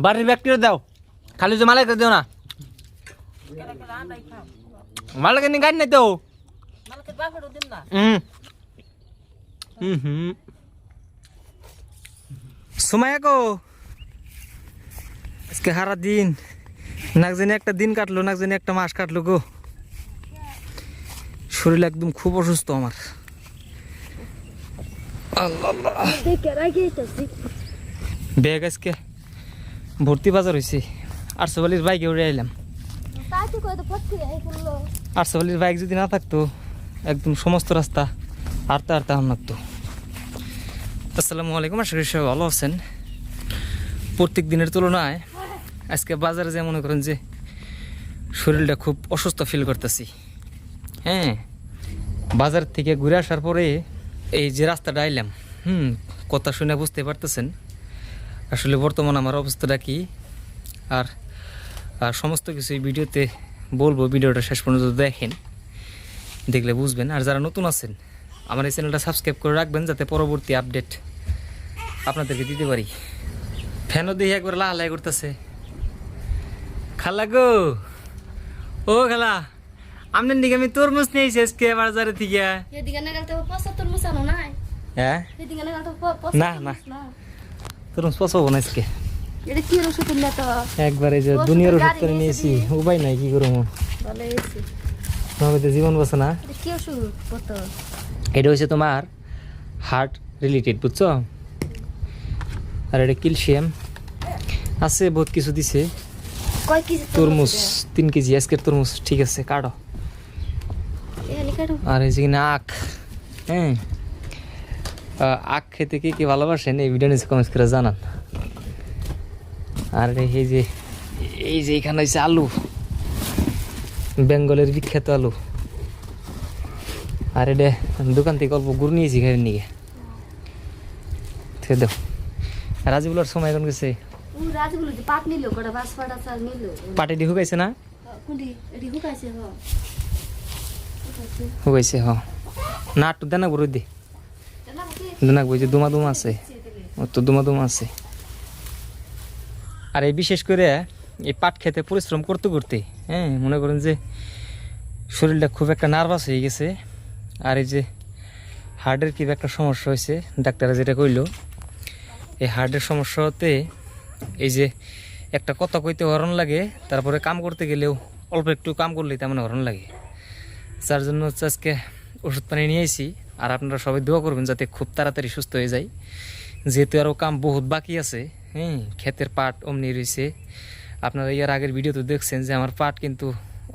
বাড়ির ব্যক্তিরা দাও, খালি যে মালাইকে দিও না। মালাইকে নিয়ে গাড়ি নাই তো। সময় কো আজকে সারা দিন নাক জানি একটা দিন কাটলো, নাক জানি একটা মাস কাটলো গো। শরীর একদম খুব অসুস্থ আমার। ব্যাগ আজকে ভর্তি বাজার হয়েছে। 840 বাইকে উড়ে আইলাম। 840 বাইক যদি না থাকতো একদম সমস্ত রাস্তা হাঁটতে হাঁটতে আমার লাগতো। আসসালামু আলাইকুম, আশা করি সবাই ভালো আছেন। প্রত্যেক দিনের তুলনায় আজকে বাজারে যে মনে করেন যে শরীরটা খুব অসুস্থ ফিল করতেছি। হ্যাঁ, বাজার থেকে ঘুরে আসার পরে এই যে রাস্তাটা আইলাম, কথা শুনে বুঝতে পারতেছেন আসলে বর্তমান আমার অবস্থাটা কি। আর সমস্ত কিছু এই ভিডিওতে বলবো, ভিডিওটা শেষ পর্যন্ত দেখেন, দেখলে বুঝবেন। আর যারা নতুন আছেন আমার এই চ্যানেলটা সাবস্ক্রাইব করে রাখবেন, যাতে পরবর্তী আপডেট আপনাদেরকে দিতে পারি। ফ্যানও দিয়ে একবার লাহালাই করতেছে। খালা গো, ও খালা, আপনার দিকে আমি তরমুজ নিয়েছি আজকে বাজারে থেকে। হ্যাঁ, না না তরমুজ পছন্দ না আজকে। একবারে যে দুনিয়ার ওষুধ করে নিয়েছি, উপায় নাই, কি করবো। জীবন বসে না। এটা হচ্ছে তোমার হার্ট রিলেটেড, বুঝছো। আর এটা ক্যালসিয়াম আছে, বহুত কিছু দিছে। তরমুজ 3 কেজি আজকের তরমুজ, ঠিক আছে কাটো। আর এই যে কিনা আখ, হ্যাঁ, আখ খেতে কে কে ভালোবাসেন এই ভিডিও নিচে কমেন্ট করে জানান। আর এই যে এখানে হচ্ছে আলু, বেঙ্গলের বিখ্যাত আলু। আর এটা দোকান থেকে অল্প গুড় নিয়েছি ঘরে নিয়ে। দাও, রাজগুলোর সময় এখন গেছে। পাটি দি শুকাইছে না? শুকাইছে, হ না একটু দেনা বড় দি দেনা বই যে দুমা দুমা আছে, তো দুমা দুমা আছে। আর এই বিশেষ করে এই পাট খেতে পরিশ্রম করতে করতে, হ্যাঁ, মনে করেন যে শরীরটা খুব একটা নার্ভাস হয়ে গেছে। আর এই যে হার্টের কি একটা সমস্যা হয়েছে, ডাক্তাররা যেটা কইলো, এই হার্টের সমস্যা হতে এই যে একটা কথা কইতে হরণ লাগে, তারপরে কাম করতে গেলেও অল্প একটু কাম করলেই তেমন হরণ লাগে। যার জন্য হচ্ছে আজকে ওষুধ পানি নিয়ে আইছি। আর আপনারা সবাই দোয়া করবেন যাতে খুব তাড়াতাড়ি সুস্থ হয়ে যায়, যেহেতু আরও কাম বহুত বাকি আছে। হ্যাঁ, ক্ষেতের পাট অমনি রয়েছে। আপনারা ইয়ার আগের ভিডিও তো দেখছেন যে আমার পাট কিন্তু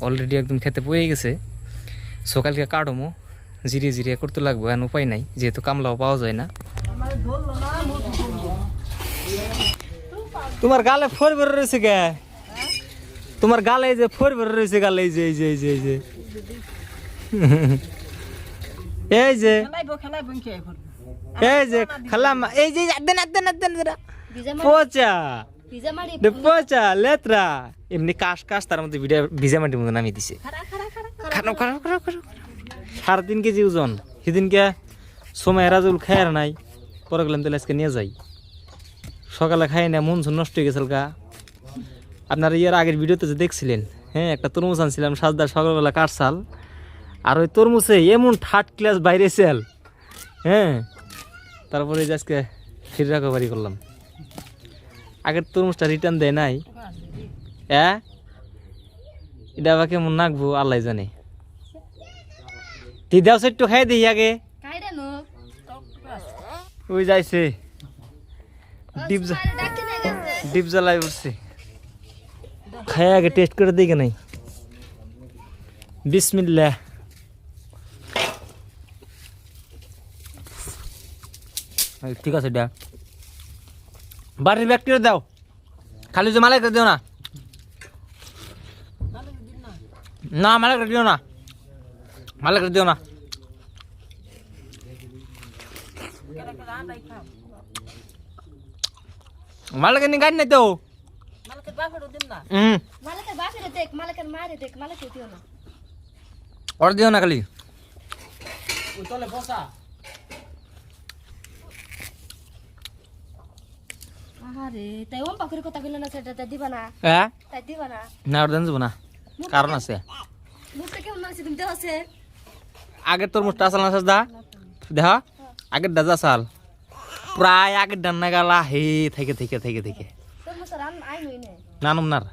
অলরেডি একদম খেতে পড়ে গেছে। সকালকে কাটমো, জিরিয়ে জিরিয়ে করতে লাগবো, এখন উপায় নাই, যেহেতু কামলাও পাওয়া যায় না। তোমার গালে ফোর বের রয়েছে কে? তোমার গালে যে ফোর বের রয়েছে গালে, এই যে এই যে এই যে এই যে এই যে এই যে খেলাম, এই যে পচা পচা লেত্রা এমনি কাশ কাশ, তার মধ্যে ভিজা মাটির মধ্যে নামিয়ে দিছে। 3.5 কেজি ওজন। সেদিনকে সময় রাজুল খায়ার নাই, পরে গেলাম তাহলে আজকে নিয়ে যাই। সকালে খাই না, মন নষ্ট হয়ে গেছিল গা। আপনারা ইয়ার আগের ভিডিওতে যে দেখছিলেন, হ্যাঁ, একটা তরমুজ আনছিলাম, সাজদার সকালবেলা কাটছাল। আর ওই তরমুজে এমন 3rd ক্লাস বাইরে সেল, হ্যাঁ। তারপরে আজকে ফিরে রাখাবারি করলাম। আগের তরমুজটা রিটার্ন দেয় নাই, হ্যাঁ, এটা আবার কেমন নাকবো আল্লাহ জানে। তুই দেওয়া একটু খাই দিই আগে। ওই যাইছে ডিপ জ্বালাই উঠছে, খাই আগে টেস্ট করে দিই নাই। বিসমিল্লাহ। ঠিক আছে, এটা বাড়ির ব্যক্তিরা দাও, খালি যে মালাইকে দিও না। না মালাইকে দিও না, মালাইকে দিও না। মালাইকে নিয়ে গাড়ি নাই তো। ওর দিও না খালি। আরে তাই ওম পাকুর কথা কইল না সেটা তাই দিবা না হ্যাঁ তাই দিবা না না ওটা দেন যাবো না কারণ আছে মুখটা কেমন আছে তুমি দেখাছে আগের তরমুজটা আসাল না সাজদা দেখা আগের ডাজা সাল প্রায় আগের ডান্না গালা হে থেকে থেকে থেকে থেকে তোর মতো রান আই নই নে নানুম নার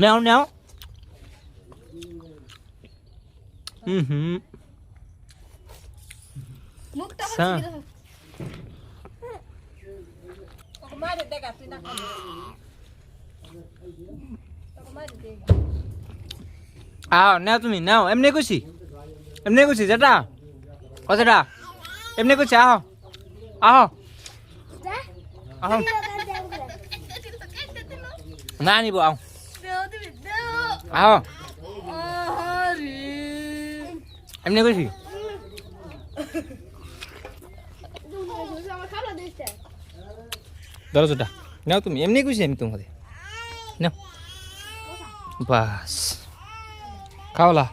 নেও নেও মুখটা সা মারে দেখা তুই না মারে দেখা আও নাও তুমি নাও এমনি কইছি যেটা ও যেটা এমনি কইছি আহ আহ আহ না নিব আও আহ এমনি কইছি ধরো যেটা নাও তুমি এমনি কইছি আমি তোমাদের নাও বাস খাওলা